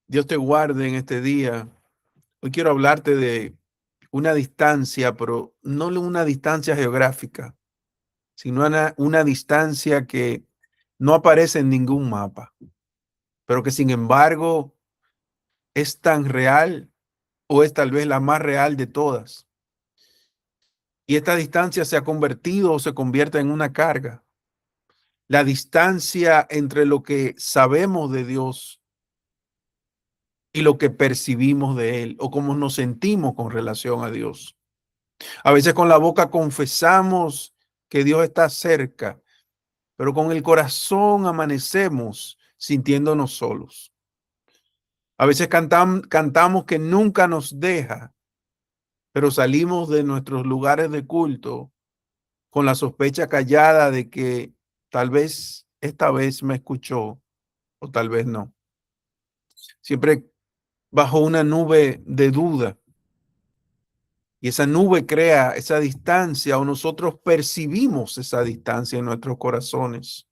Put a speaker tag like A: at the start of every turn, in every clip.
A: Dios te guarde en este día. Hoy quiero hablarte de una distancia, pero no una distancia geográfica, sino una distancia que no aparece en ningún mapa, pero que sin embargo es tan real o es tal vez la más real de todas. Y esta distancia se ha convertido o se convierte en una carga. La distancia entre lo que sabemos de Dios y lo que percibimos de Él o cómo nos sentimos con relación a Dios. A veces con la boca confesamos que Dios está cerca, pero con el corazón amanecemos sintiéndonos solos. A veces cantamos que nunca nos deja, pero salimos de nuestros lugares de culto con la sospecha callada de que tal vez esta vez me escuchó o tal vez no. Siempre bajo una nube de duda. Y esa nube crea esa distancia o nosotros percibimos esa distancia en nuestros corazones.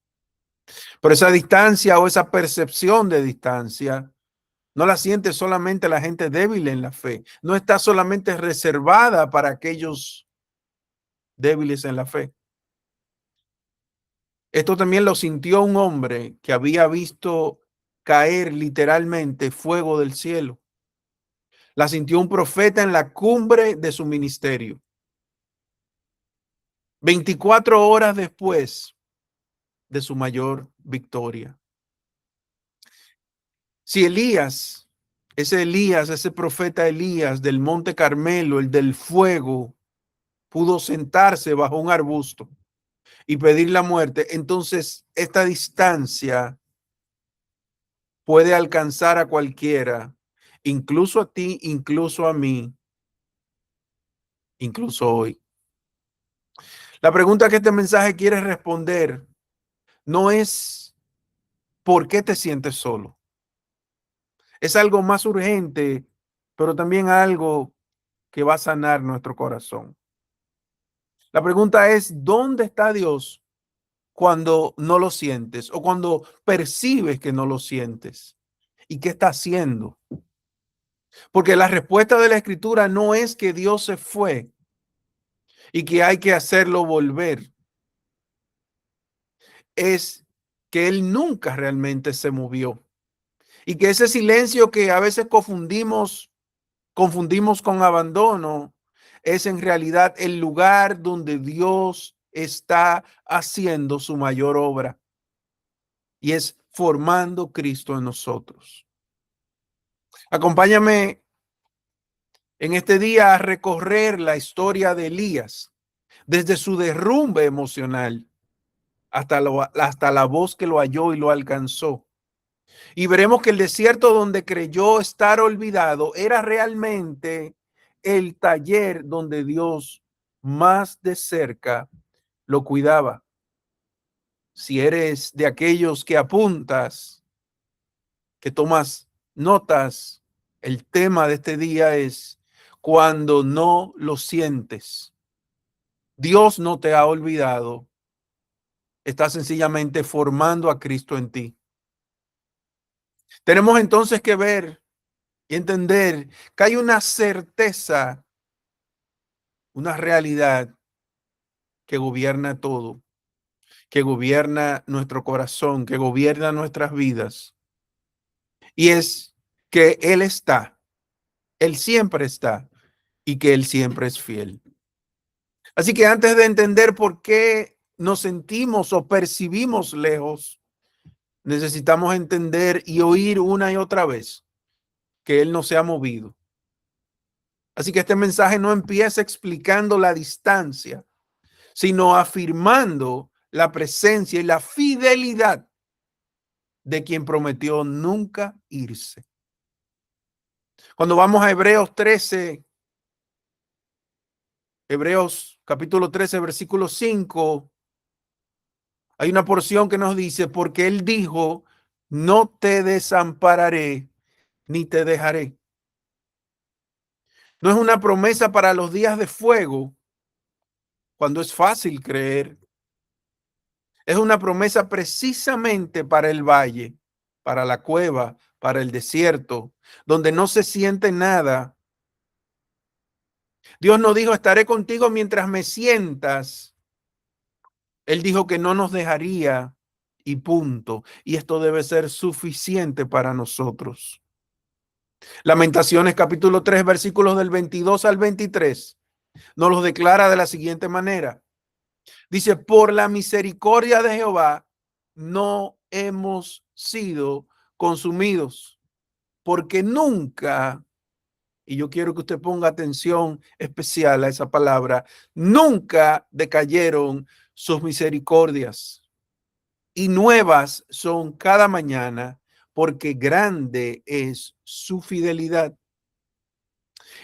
A: Pero esa distancia o esa percepción de distancia no la siente solamente la gente débil en la fe. No está solamente reservada para aquellos débiles en la fe. Esto también lo sintió un hombre que había visto caer literalmente fuego del cielo. La sintió un profeta en la cumbre de su ministerio. 24 horas después de su mayor victoria. Si Elías, ese profeta Elías del Monte Carmelo, el del fuego, pudo sentarse bajo un arbusto y pedir la muerte, entonces esta distancia puede alcanzar a cualquiera, incluso a ti, incluso a mí, incluso hoy. La pregunta que este mensaje quiere responder no es ¿por qué te sientes solo? Es algo más urgente, pero también algo que va a sanar nuestro corazón. La pregunta es, ¿dónde está Dios cuando no lo sientes o cuando percibes que no lo sientes? ¿Y qué está haciendo? Porque la respuesta de la Escritura no es que Dios se fue y que hay que hacerlo volver. Es que Él nunca realmente se movió. Y que ese silencio que a veces confundimos con abandono, es en realidad el lugar donde Dios está haciendo su mayor obra y es formando Cristo en nosotros. Acompáñame en este día a recorrer la historia de Elías, desde su derrumbe emocional hasta la voz que lo halló y lo alcanzó. Y veremos que el desierto donde creyó estar olvidado era realmente el taller donde Dios más de cerca lo cuidaba. Si eres de aquellos que apuntas, que tomas notas, el tema de este día es cuando no lo sientes. Dios no te ha olvidado. Está sencillamente formando a Cristo en ti. Tenemos entonces que ver y entender que hay una certeza, una realidad que gobierna todo, que gobierna nuestro corazón, que gobierna nuestras vidas. Y es que Él siempre está y que Él siempre es fiel. Así que antes de entender por qué nos sentimos o percibimos lejos, necesitamos entender y oír una y otra vez que Él no se ha movido. Así que este mensaje no empieza explicando la distancia, sino afirmando la presencia y la fidelidad de quien prometió nunca irse. Cuando vamos a Hebreos capítulo 13, versículo 5, hay una porción que nos dice, porque Él dijo, no te desampararé ni te dejaré. No es una promesa para los días de fuego, cuando es fácil creer. Es una promesa precisamente para el valle, para la cueva, para el desierto, donde no se siente nada. Dios no dijo, estaré contigo mientras me sientas. Él dijo que no nos dejaría y punto. Y esto debe ser suficiente para nosotros. Lamentaciones capítulo 3, versículos del 22 al 23, nos los declara de la siguiente manera. Dice, por la misericordia de Jehová no hemos sido consumidos, porque nunca, y yo quiero que usted ponga atención especial a esa palabra, nunca decayeron sus misericordias, y nuevas son cada mañana, porque grande es su fidelidad.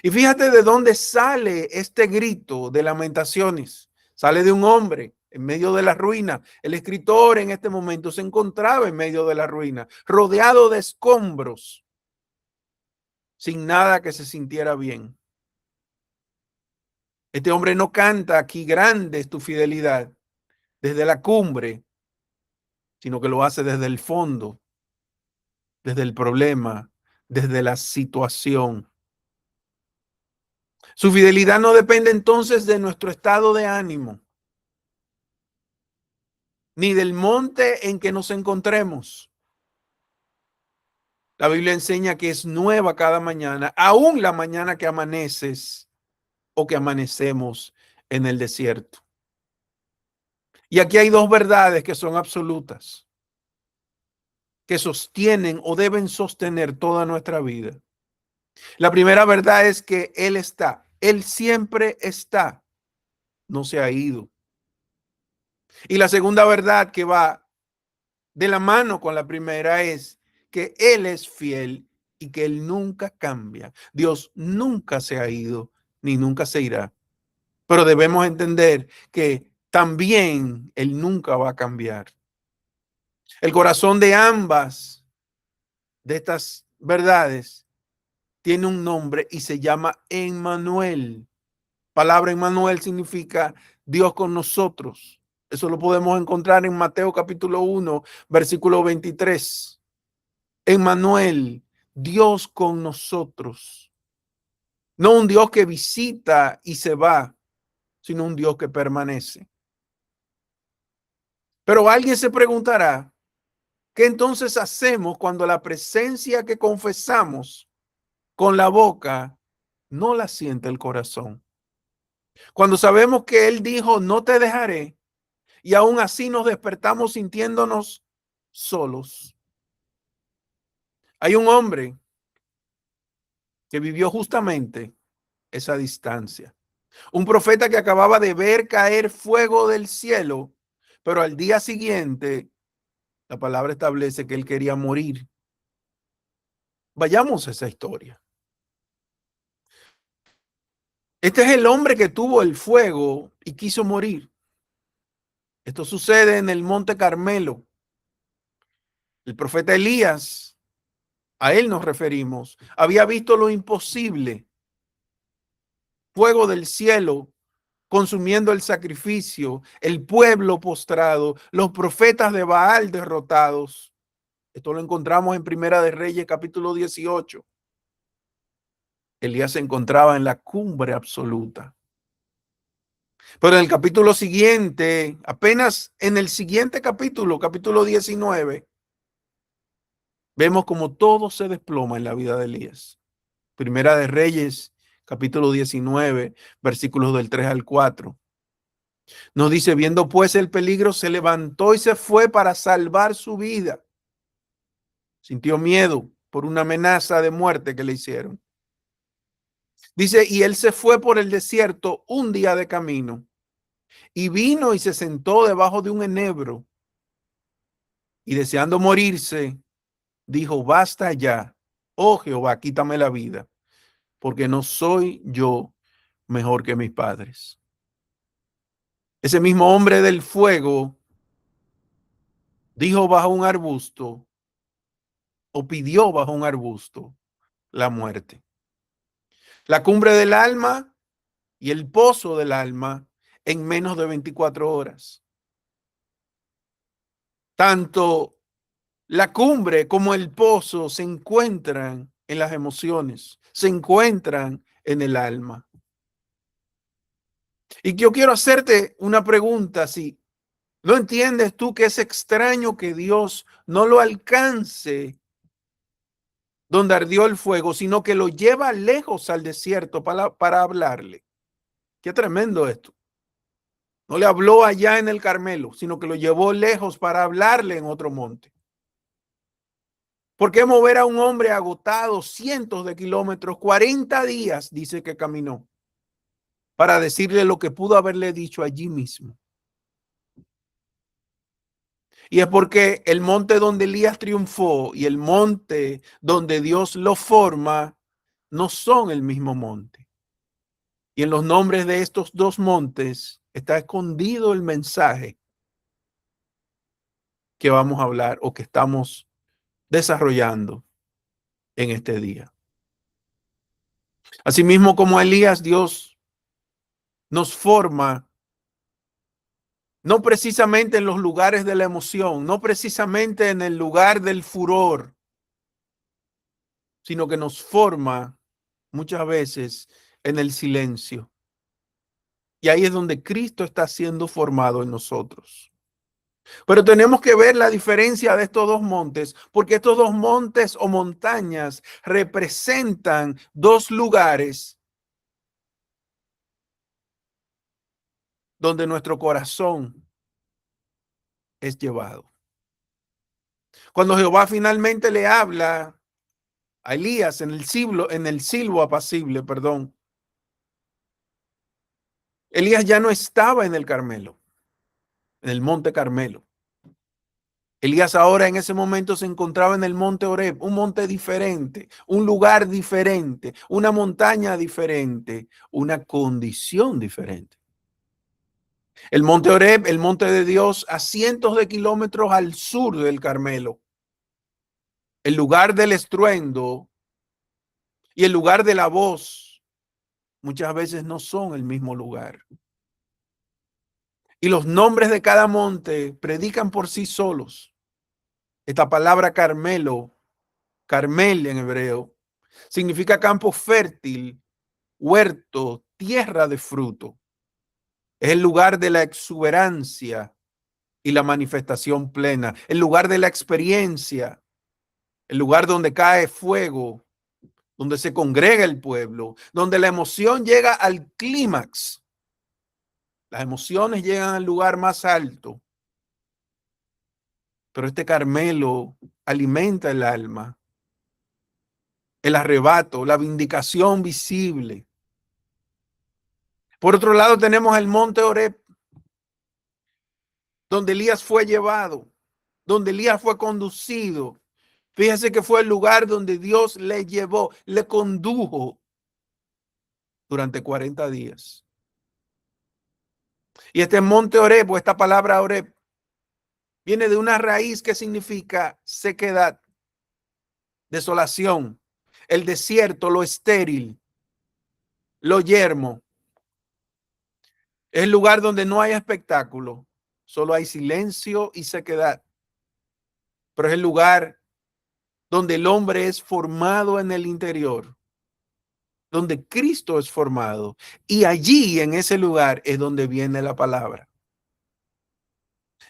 A: Y fíjate de dónde sale este grito de lamentaciones. Sale de un hombre en medio de la ruina. El escritor en este momento se encontraba en medio de la ruina, rodeado de escombros, sin nada que se sintiera bien. Este hombre no canta aquí, grande es tu fidelidad, desde la cumbre, sino que lo hace desde el fondo, desde el problema, desde la situación. Su fidelidad no depende entonces de nuestro estado de ánimo, ni del monte en que nos encontremos. La Biblia enseña que es nueva cada mañana, aún la mañana que amaneces o que amanecemos en el desierto. Y aquí hay dos verdades que son absolutas, que sostienen o deben sostener toda nuestra vida. La primera verdad es que Él siempre está, no se ha ido. Y la segunda verdad que va de la mano con la primera es que Él es fiel y que Él nunca cambia. Dios nunca se ha ido ni nunca se irá. Pero debemos entender que también Él nunca va a cambiar. El corazón de ambas de estas verdades tiene un nombre y se llama Emmanuel. Palabra Emmanuel significa Dios con nosotros. Eso lo podemos encontrar en Mateo capítulo 1, versículo 23. Emmanuel, Dios con nosotros. No un Dios que visita y se va, sino un Dios que permanece. Pero alguien se preguntará, ¿qué entonces hacemos cuando la presencia que confesamos con la boca no la siente el corazón? Cuando sabemos que Él dijo, no te dejaré, y aún así nos despertamos sintiéndonos solos. Hay un hombre que vivió justamente esa distancia. Un profeta que acababa de ver caer fuego del cielo, pero al día siguiente la palabra establece que él quería morir. Vayamos a esa historia. Este es el hombre que tuvo el fuego y quiso morir. Esto sucede en el Monte Carmelo. El profeta Elías, a él nos referimos, había visto lo imposible. Fuego del cielo consumiendo el sacrificio, el pueblo postrado, los profetas de Baal derrotados. Esto lo encontramos en Primera de Reyes, capítulo 18. Elías se encontraba en la cumbre absoluta. Pero en el capítulo siguiente, apenas en el siguiente capítulo, capítulo 19, vemos como todo se desploma en la vida de Elías. Primera de Reyes, capítulo 19, versículos del 3 al 4. Nos dice, viendo pues el peligro, se levantó y se fue para salvar su vida. Sintió miedo por una amenaza de muerte que le hicieron. Dice, y él se fue por el desierto un día de camino y vino y se sentó debajo de un enebro y deseando morirse, dijo, basta ya, oh Jehová, quítame la vida, porque no soy yo mejor que mis padres. Ese mismo hombre del fuego dijo bajo un arbusto o pidió bajo un arbusto la muerte. La cumbre del alma y el pozo del alma en menos de 24 horas. Tanto La cumbre, como el pozo, se encuentran en las emociones, se encuentran en el alma. Y yo quiero hacerte una pregunta, si no entiendes tú que es extraño que Dios no lo alcance donde ardió el fuego, sino que lo lleva lejos al desierto para hablarle. Qué tremendo esto. No le habló allá en el Carmelo, sino que lo llevó lejos para hablarle en otro monte. ¿Por qué mover a un hombre agotado cientos de kilómetros, 40 días, dice que caminó, para decirle lo que pudo haberle dicho allí mismo? Y es porque el monte donde Elías triunfó y el monte donde Dios lo forma no son el mismo monte. Y en los nombres de estos dos montes está escondido el mensaje que vamos a hablar o que estamos desarrollando en este día. Asimismo como Elías, Dios nos forma no precisamente en los lugares de la emoción, no precisamente en el lugar del furor, sino que nos forma muchas veces en el silencio. Y ahí es donde Cristo está siendo formado en nosotros. Pero tenemos que ver la diferencia de estos dos montes, porque estos dos montes o montañas representan dos lugares donde nuestro corazón es llevado. Cuando Jehová finalmente le habla a Elías en el silbo apacible, perdón, Elías ya no estaba en el Carmelo, en el monte Carmelo. Elías ahora en ese momento se encontraba en el monte Oreb, un monte diferente, un lugar diferente, una montaña diferente, una condición diferente. El monte Oreb, el monte de Dios, a cientos de kilómetros al sur del Carmelo. El lugar del estruendo y el lugar de la voz muchas veces no son el mismo lugar. Y los nombres de cada monte predican por sí solos. Esta palabra Carmelo, Carmel en hebreo, significa campo fértil, huerto, tierra de fruto. Es el lugar de la exuberancia y la manifestación plena, el lugar de la experiencia, el lugar donde cae fuego, donde se congrega el pueblo, donde la emoción llega al clímax. Las emociones llegan al lugar más alto, pero este Carmelo alimenta el alma, el arrebato, la vindicación visible. Por otro lado tenemos el monte Oreb, donde Elías fue llevado, donde Elías fue conducido. Fíjese que fue el lugar donde Dios le llevó, le condujo durante 40 días. Y este monte Oreb, o esta palabra Oreb, viene de una raíz que significa sequedad, desolación, el desierto, lo estéril, lo yermo. Es el lugar donde no hay espectáculo, solo hay silencio y sequedad. Pero es el lugar donde el hombre es formado en el interior, donde Cristo es formado. Y allí, en ese lugar, es donde viene la palabra.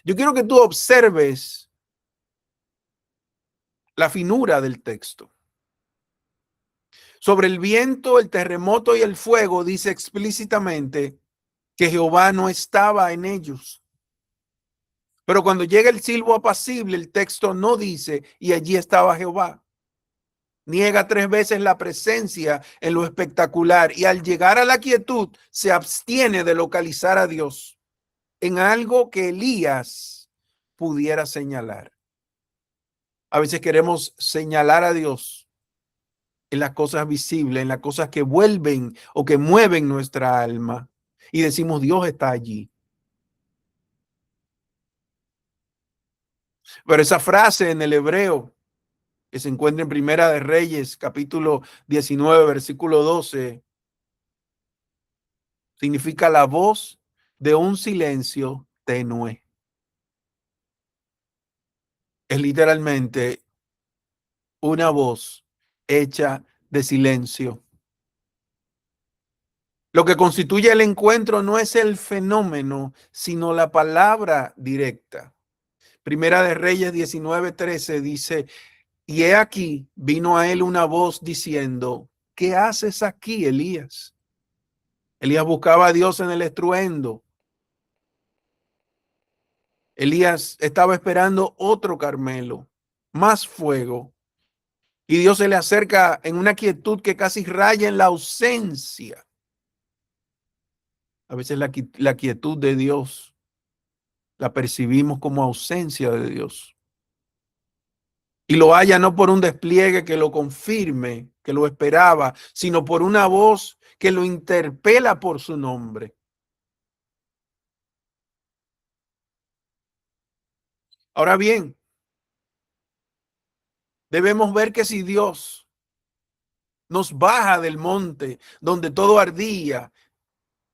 A: Yo quiero que tú observes la finura del texto. Sobre el viento, el terremoto y el fuego dice explícitamente que Jehová no estaba en ellos. Pero cuando llega el silbo apacible, el texto no dice y allí estaba Jehová. Niega 3 veces la presencia en lo espectacular y al llegar a la quietud se abstiene de localizar a Dios en algo que Elías pudiera señalar. A veces queremos señalar a Dios en las cosas visibles, en las cosas que vuelven o que mueven nuestra alma y decimos Dios está allí. Pero esa frase en el hebreo que se encuentra en Primera de Reyes, capítulo 19, versículo 12, significa la voz de un silencio tenue. es literalmente una voz hecha de silencio. Lo que constituye el encuentro no es el fenómeno, sino la palabra directa. Primera de Reyes 19:13 dice, y he aquí, vino a él una voz diciendo, ¿qué haces aquí, Elías? Elías buscaba a Dios en el estruendo. Elías estaba esperando otro Carmelo, más fuego. Y Dios se le acerca en una quietud que casi raya en la ausencia. A veces la quietud de Dios la percibimos como ausencia de Dios. Y lo haya no por un despliegue que lo confirme, que lo esperaba, sino por una voz que lo interpela por su nombre. Ahora bien, debemos ver que si Dios nos baja del monte donde todo ardía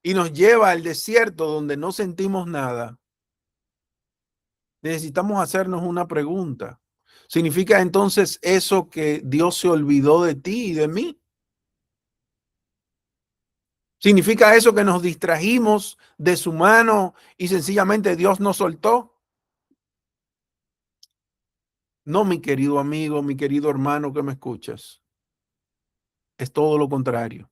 A: y nos lleva al desierto donde no sentimos nada, necesitamos hacernos una pregunta. ¿Significa entonces eso que Dios se olvidó de ti y de mí? ¿Significa eso que nos distrajimos de su mano y sencillamente Dios nos soltó? No, mi querido amigo, mi querido hermano que me escuchas. Es todo lo contrario.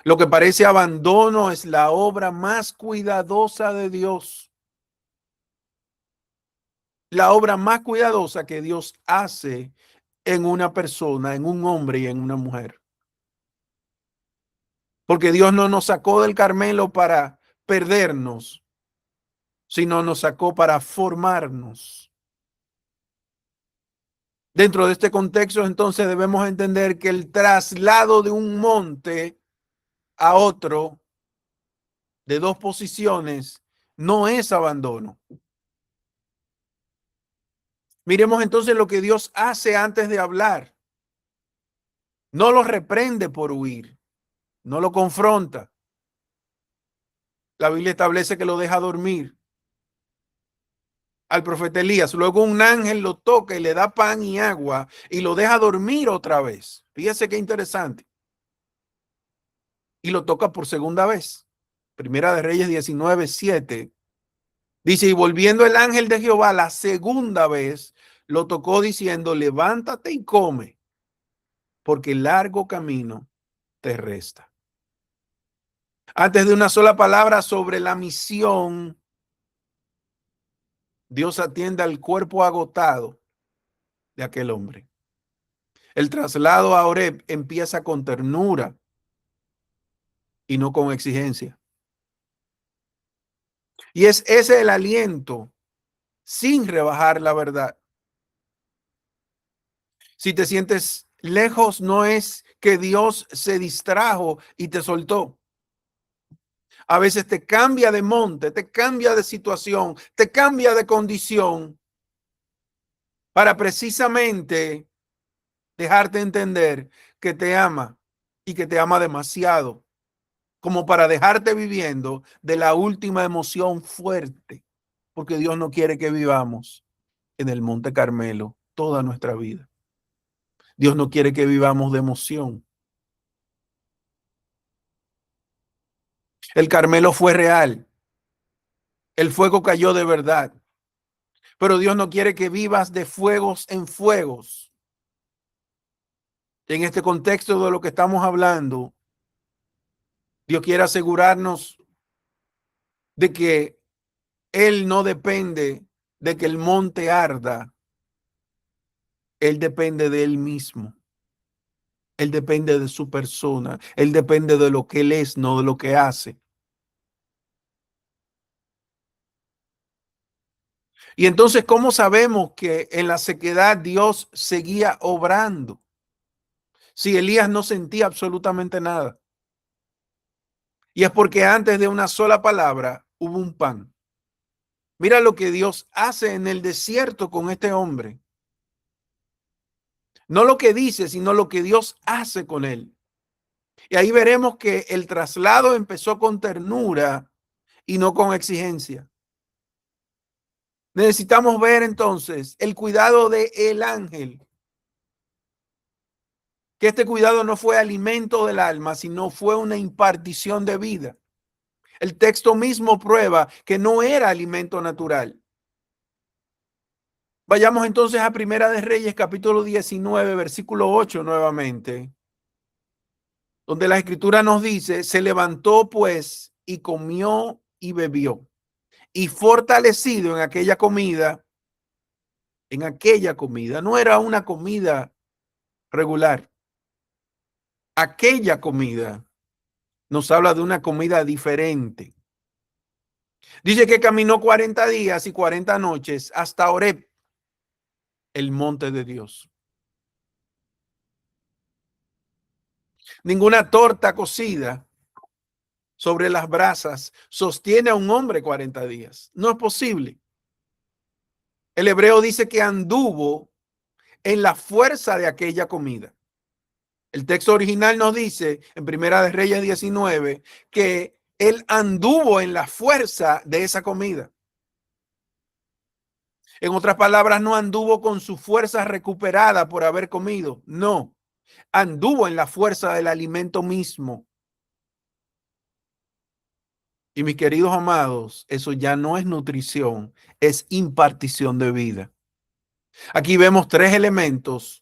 A: Lo que parece abandono es la obra más cuidadosa de Dios. La obra más cuidadosa que Dios hace en una persona, en un hombre y en una mujer. Porque Dios no nos sacó del Carmelo para perdernos, sino nos sacó para formarnos. Dentro de este contexto, entonces debemos entender que el traslado de un monte a otro, de dos posiciones, no es abandono. Miremos entonces lo que Dios hace antes de hablar. No lo reprende por huir, no lo confronta. La Biblia establece que lo deja dormir al profeta Elías. Luego un ángel lo toca y le da pan y agua y lo deja dormir otra vez. Fíjese qué interesante. Y lo toca por segunda vez. Primera de Reyes 19:7. Dice, y volviendo el ángel de Jehová la segunda vez, lo tocó diciendo, levántate y come, porque largo camino te resta. Antes de una sola palabra sobre la misión, Dios atiende al cuerpo agotado de aquel hombre. El traslado a Oreb empieza con ternura y no con exigencia. Y es ese el aliento sin rebajar la verdad. Si te sientes lejos, no es que Dios se distrajo y te soltó. A veces te cambia de monte, te cambia de situación, te cambia de condición para precisamente dejarte entender que te ama y que te ama demasiado, como para dejarte viviendo de la última emoción fuerte, porque Dios no quiere que vivamos en el Monte Carmelo toda nuestra vida. Dios no quiere que vivamos de emoción. El Carmelo fue real, el fuego cayó de verdad, pero Dios no quiere que vivas de fuegos en fuegos. En este contexto de lo que estamos hablando, Dios quiere asegurarnos de que Él no depende de que el monte arda. Él depende de Él mismo. Él depende de su persona. Él depende de lo que Él es, no de lo que hace. Y entonces, ¿cómo sabemos que en la sequedad Dios seguía obrando? Si Elías no sentía absolutamente nada. Y es porque antes de una sola palabra hubo un pan. Mira lo que Dios hace en el desierto con este hombre. No lo que dice, sino lo que Dios hace con él. Y ahí veremos que el traslado empezó con ternura y no con exigencia. Necesitamos ver entonces el cuidado del ángel, que este cuidado no fue alimento del alma, sino fue una impartición de vida. El texto mismo prueba que no era alimento natural. Vayamos entonces a Primera de Reyes, capítulo 19, versículo 8 nuevamente, donde la escritura nos dice, se levantó pues y comió y bebió, y fortalecido en aquella comida, no era una comida regular, aquella comida nos habla de una comida diferente. Dice que caminó 40 días y 40 noches hasta Horeb, el monte de Dios. Ninguna torta cocida sobre las brasas sostiene a un hombre 40 días. No es posible. El hebreo dice que anduvo en la fuerza de aquella comida. El texto original nos dice en Primera de Reyes 19 que él anduvo en la fuerza de esa comida. En otras palabras, no anduvo con su fuerza recuperada por haber comido. No, anduvo en la fuerza del alimento mismo. Y mis queridos amados, eso ya no es nutrición, es impartición de vida. Aquí vemos tres elementos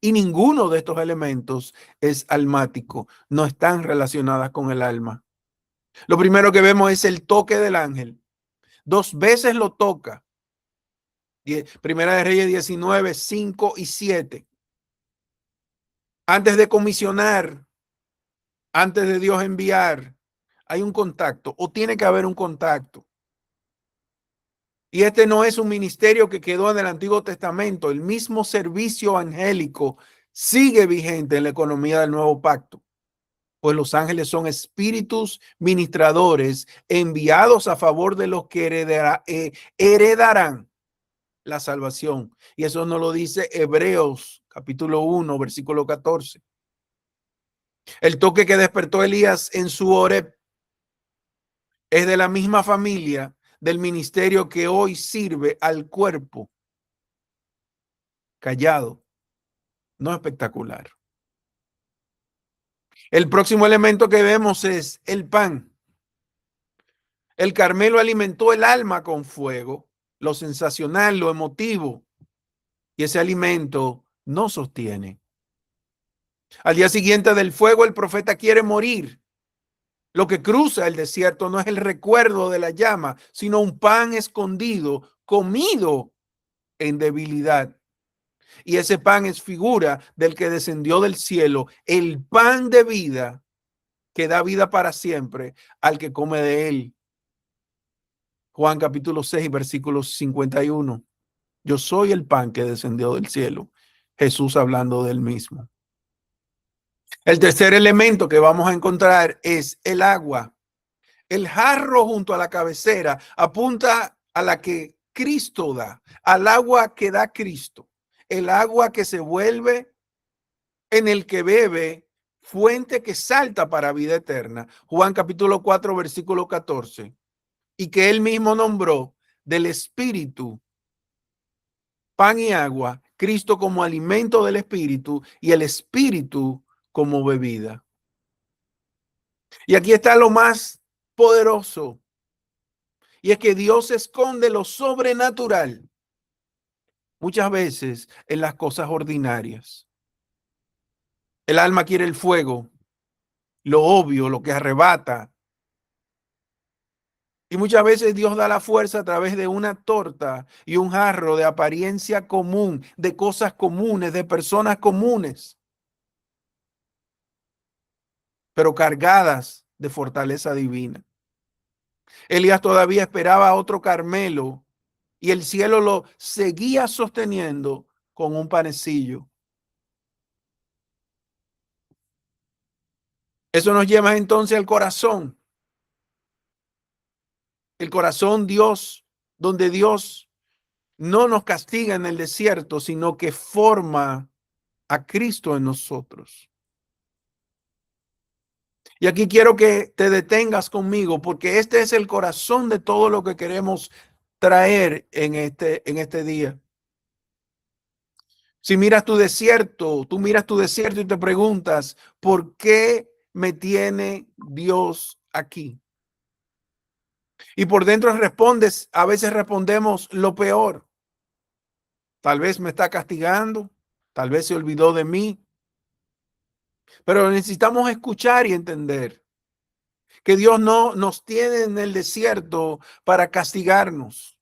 A: y ninguno de estos elementos es almático, no están relacionadas con el alma. Lo primero que vemos es el toque del ángel. Dos veces lo toca. Primera de Reyes 19, 5 y 7. Antes de comisionar, antes de Dios enviar, hay un contacto o tiene que haber un contacto. Y este no es un ministerio que quedó en el Antiguo Testamento. El mismo servicio angélico sigue vigente en la economía del Nuevo Pacto. Pues los ángeles son espíritus ministradores enviados a favor de los que heredarán la salvación. Y eso nos lo dice Hebreos capítulo 1, versículo 14. El toque que despertó Elías en su Horeb es de la misma familia del ministerio que hoy sirve al cuerpo. Callado, no espectacular. El próximo elemento que vemos es el pan. El Carmelo alimentó el alma con fuego, lo sensacional, lo emotivo, y ese alimento no sostiene. Al día siguiente del fuego, el profeta quiere morir. Lo que cruza el desierto no es el recuerdo de la llama, sino un pan escondido, comido en debilidad. Y ese pan es figura del que descendió del cielo, el pan de vida que da vida para siempre al que come de él. Juan capítulo 6, versículo 51. Yo soy el pan que descendió del cielo. Jesús hablando del mismo. El tercer elemento que vamos a encontrar es el agua. El jarro junto a la cabecera apunta a la que Cristo da, al agua que da Cristo, el agua que se vuelve en el que bebe, fuente que salta para vida eterna. Juan capítulo 4, versículo 14. Y que él mismo nombró del Espíritu, pan y agua, Cristo como alimento del Espíritu y el Espíritu como bebida. Y aquí está lo más poderoso. Y es que Dios esconde lo sobrenatural muchas veces en las cosas ordinarias. El alma quiere el fuego, lo obvio, lo que arrebata. Y muchas veces Dios da la fuerza a través de una torta y un jarro de apariencia común, de cosas comunes, de personas comunes, pero cargadas de fortaleza divina. Elías todavía esperaba a otro Carmelo y el cielo lo seguía sosteniendo con un panecillo. Eso nos lleva entonces al corazón. El corazón Dios, donde Dios no nos castiga en el desierto, sino que forma a Cristo en nosotros. Y aquí quiero que te detengas conmigo, porque este es el corazón de todo lo que queremos traer en este día. Si miras tu desierto, tú miras tu desierto y te preguntas, ¿por qué me tiene Dios aquí? Y por dentro respondes, a veces respondemos lo peor. Tal vez me está castigando, tal vez se olvidó de mí, pero necesitamos escuchar y entender que Dios no nos tiene en el desierto para castigarnos,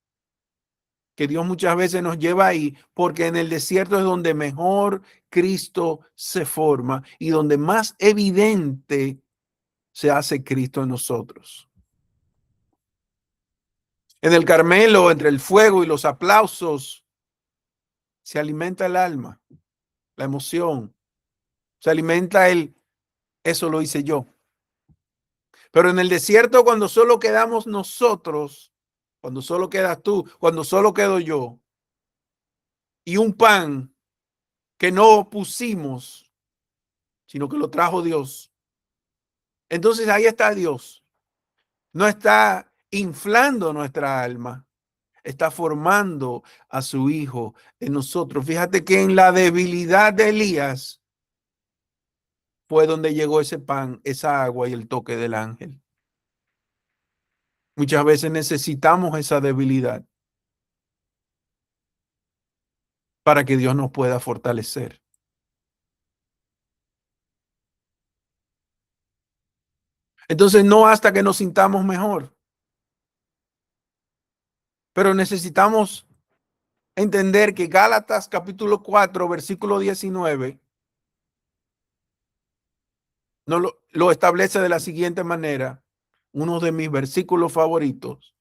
A: que Dios muchas veces nos lleva ahí porque en el desierto es donde mejor Cristo se forma y donde más evidente se hace Cristo en nosotros. En el Carmelo, entre el fuego y los aplausos, se alimenta el alma, la emoción, se alimenta eso lo hice yo. Pero en el desierto, cuando solo quedamos nosotros, cuando solo quedas tú, cuando solo quedo yo, y un pan que no pusimos, sino que lo trajo Dios. Entonces ahí está Dios. No está inflando nuestra alma, está formando a su hijo en nosotros. Fíjate que en la debilidad de Elías fue donde llegó ese pan, esa agua y el toque del ángel. Muchas veces necesitamos esa debilidad para que Dios nos pueda fortalecer. Entonces, no hasta que nos sintamos mejor, pero necesitamos entender que Gálatas capítulo 4, versículo 19, lo establece de la siguiente manera, uno de mis versículos favoritos.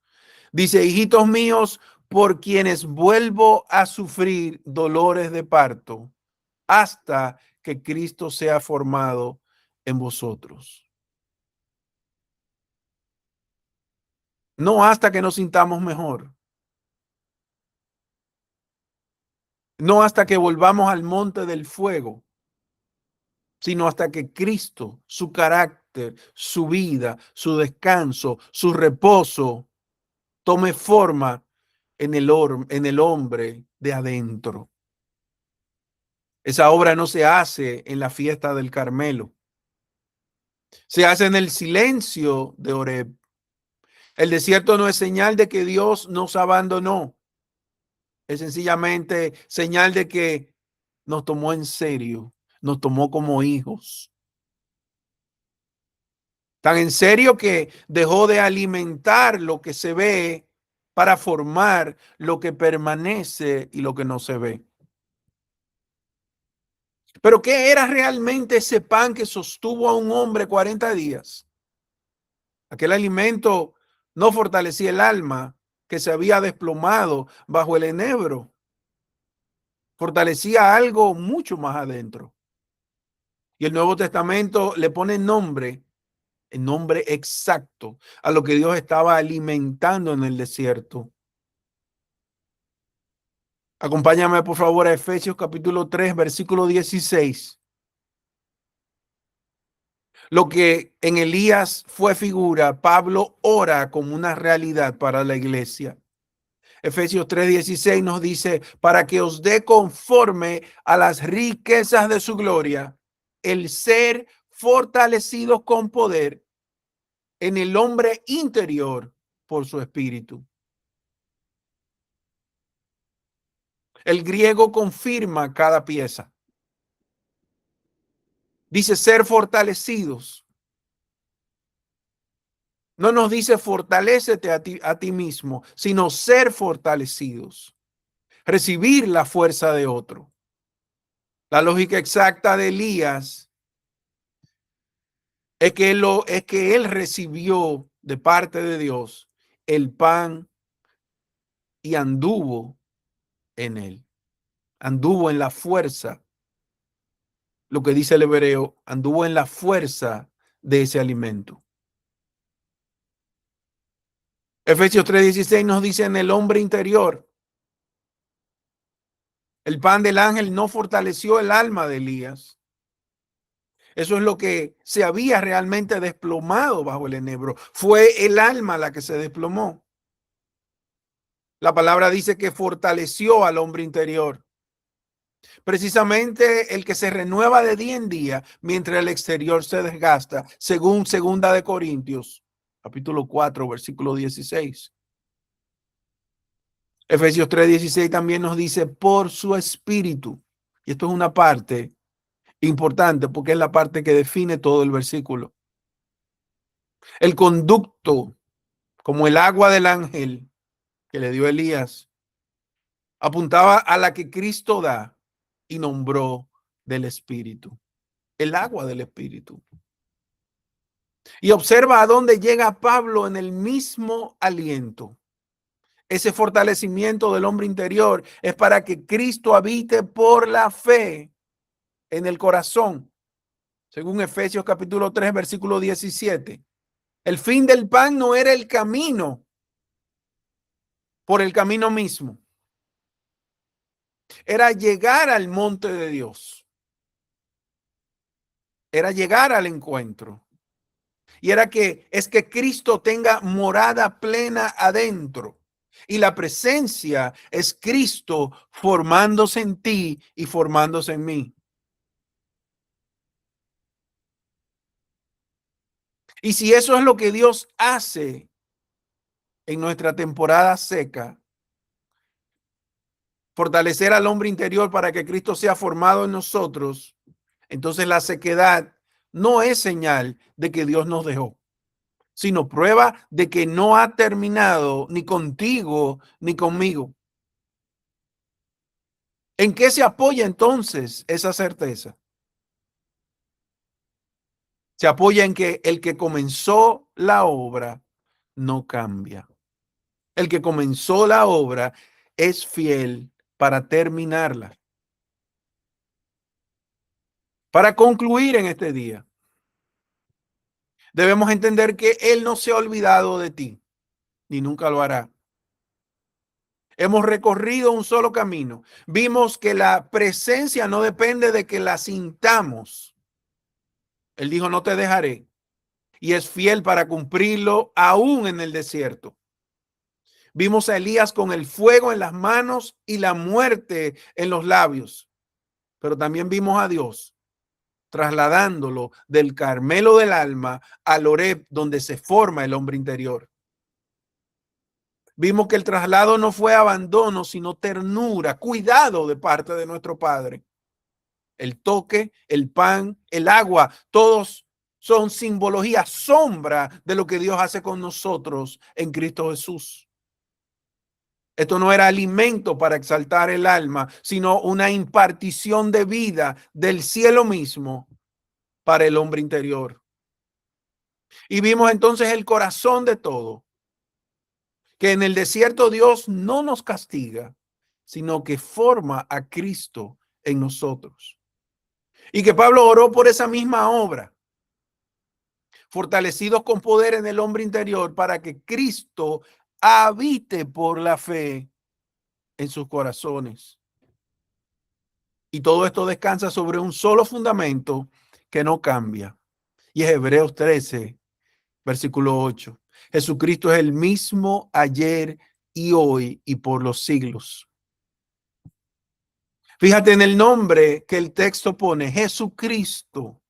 A: Dice, hijitos míos, por quienes vuelvo a sufrir dolores de parto hasta que Cristo sea formado en vosotros. No hasta que nos sintamos mejor. No hasta que volvamos al monte del fuego, sino hasta que Cristo, su carácter, su vida, su descanso, su reposo, tome forma en el hombre de adentro. Esa obra no se hace en la fiesta del Carmelo, se hace en el silencio de Horeb. El desierto no es señal de que Dios nos abandonó, es sencillamente señal de que nos tomó en serio, nos tomó como hijos. Tan en serio que dejó de alimentar lo que se ve para formar lo que permanece y lo que no se ve. Pero ¿qué era realmente ese pan que sostuvo a un hombre 40 días? Aquel alimento no fortalecía el alma que se había desplomado bajo el enebro. Fortalecía algo mucho más adentro. Y el Nuevo Testamento le pone el nombre exacto a lo que Dios estaba alimentando en el desierto. Acompáñame por favor a Efesios capítulo 3, versículo 16. Lo que en Elías fue figura, Pablo ora como una realidad para la iglesia. Efesios 3:16 nos dice, para que os dé conforme a las riquezas de su gloria, el ser fortalecidos con poder en el hombre interior por su espíritu. El griego confirma cada pieza. Dice ser fortalecidos. No nos dice fortalécete a ti mismo, sino ser fortalecidos. Recibir la fuerza de otro. La lógica exacta de Elías es que él recibió de parte de Dios el pan y anduvo en él. Anduvo en la fuerza. Lo que dice el hebreo, anduvo en la fuerza de ese alimento. Efesios 3:16 nos dice en el hombre interior. El pan del ángel no fortaleció el alma de Elías. Eso es lo que se había realmente desplomado bajo el enebro. Fue el alma la que se desplomó. La palabra dice que fortaleció al hombre interior. Precisamente el que se renueva de día en día mientras el exterior se desgasta, según segunda de Corintios, capítulo 4, versículo 16. Efesios 3:16 también nos dice por su espíritu. Y esto es una parte importante porque es la parte que define todo el versículo. El conducto, como el agua del ángel que le dio Elías, apuntaba a la que Cristo da y nombró del espíritu. El agua del espíritu. Y observa a dónde llega Pablo en el mismo aliento. Ese fortalecimiento del hombre interior es para que Cristo habite por la fe en el corazón, según Efesios capítulo 3, versículo 17. El fin del pan no era el camino por el camino mismo, era llegar al monte de Dios, era llegar al encuentro. Y era que Cristo tenga morada plena adentro. Y la presencia es Cristo formándose en ti y formándose en mí. Y si eso es lo que Dios hace en nuestra temporada seca, fortalecer al hombre interior para que Cristo sea formado en nosotros, entonces la sequedad no es señal de que Dios nos dejó, sino prueba de que no ha terminado ni contigo ni conmigo. ¿En qué se apoya entonces esa certeza? Se apoya en que el que comenzó la obra no cambia. El que comenzó la obra es fiel para terminarla. Para concluir en este día, debemos entender que Él no se ha olvidado de ti, ni nunca lo hará. Hemos recorrido un solo camino. Vimos que la presencia no depende de que la sintamos. Él dijo, no te dejaré. Y es fiel para cumplirlo aún en el desierto. Vimos a Elías con el fuego en las manos y la muerte en los labios. Pero también vimos a Dios trasladándolo del Carmelo del alma al Horeb, donde se forma el hombre interior. Vimos que el traslado no fue abandono, sino ternura, cuidado de parte de nuestro Padre. El toque, el pan, el agua, todos son simbología, sombra de lo que Dios hace con nosotros en Cristo Jesús. Esto no era alimento para exaltar el alma, sino una impartición de vida del cielo mismo para el hombre interior. Y vimos entonces el corazón de todo, que en el desierto Dios no nos castiga, sino que forma a Cristo en nosotros. Y que Pablo oró por esa misma obra, fortalecidos con poder en el hombre interior para que Cristo habite por la fe en sus corazones. Y todo esto descansa sobre un solo fundamento que no cambia. Y es Hebreos 13, versículo 8. Jesucristo es el mismo ayer y hoy y por los siglos. Fíjate en el nombre que el texto pone, Jesucristo,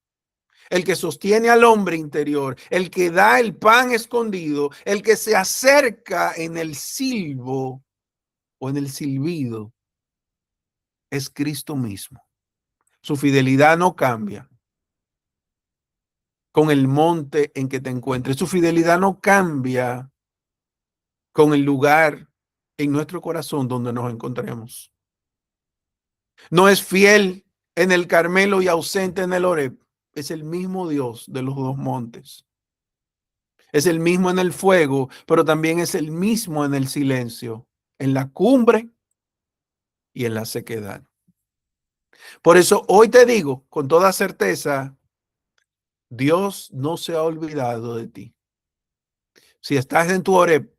A: el que sostiene al hombre interior, el que da el pan escondido, el que se acerca en el silbo o en el silbido, es Cristo mismo. Su fidelidad no cambia con el monte en que te encuentres. Su fidelidad no cambia con el lugar en nuestro corazón donde nos encontremos. No es fiel en el Carmelo y ausente en el Horeb. Es el mismo Dios de los dos montes. Es el mismo en el fuego, pero también es el mismo en el silencio, en la cumbre y en la sequedad. Por eso hoy te digo con toda certeza, Dios no se ha olvidado de ti. Si estás en tu Horeb,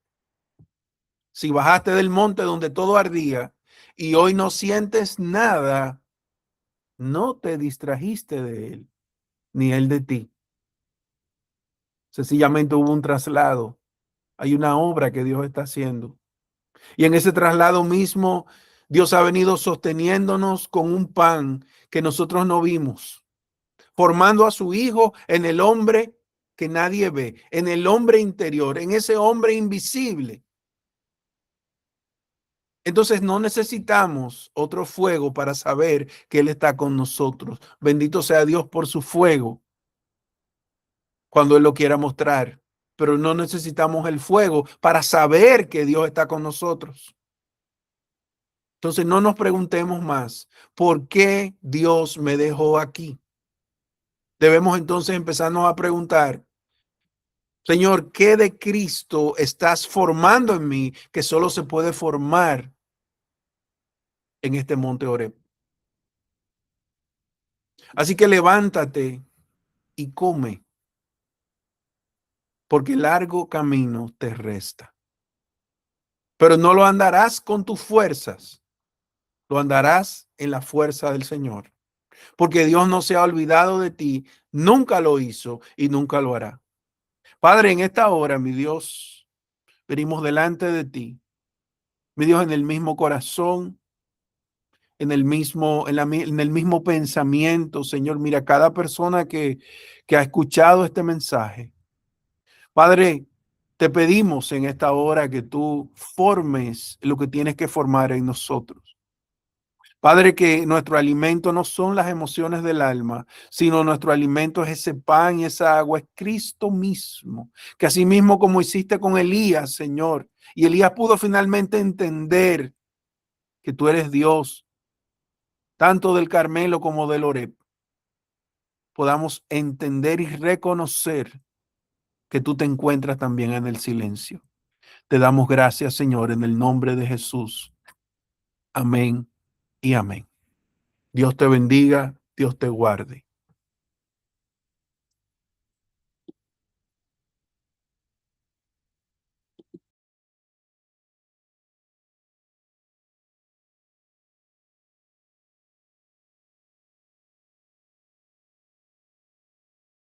A: si bajaste del monte donde todo ardía y hoy no sientes nada, no te distrajiste de él, ni él de ti. Sencillamente hubo un traslado. Hay una obra que Dios está haciendo. Y en ese traslado mismo, Dios ha venido sosteniéndonos con un pan que nosotros no vimos, formando a su Hijo en el hombre que nadie ve, en el hombre interior, en ese hombre invisible. Entonces no necesitamos otro fuego para saber que Él está con nosotros. Bendito sea Dios por su fuego cuando Él lo quiera mostrar. Pero no necesitamos el fuego para saber que Dios está con nosotros. Entonces no nos preguntemos más, ¿por qué Dios me dejó aquí? Debemos entonces empezarnos a preguntar, Señor, ¿qué de Cristo estás formando en mí que solo se puede formar en este monte Oreb? Así que levántate y come, porque largo camino te resta. Pero no lo andarás con tus fuerzas, lo andarás en la fuerza del Señor. Porque Dios no se ha olvidado de ti, nunca lo hizo y nunca lo hará. Padre, en esta hora, mi Dios, venimos delante de ti, mi Dios, en el mismo corazón, en el mismo pensamiento, Señor. Mira, cada persona que ha escuchado este mensaje, Padre, te pedimos en esta hora que tú formes lo que tienes que formar en nosotros. Padre, que nuestro alimento no son las emociones del alma, sino nuestro alimento es ese pan y esa agua, es Cristo mismo. Que así mismo como hiciste con Elías, Señor, y Elías pudo finalmente entender que tú eres Dios, tanto del Carmelo como del Oreb, podamos entender y reconocer que tú te encuentras también en el silencio. Te damos gracias, Señor, en el nombre de Jesús. Amén y amén. Dios te bendiga, Dios te guarde.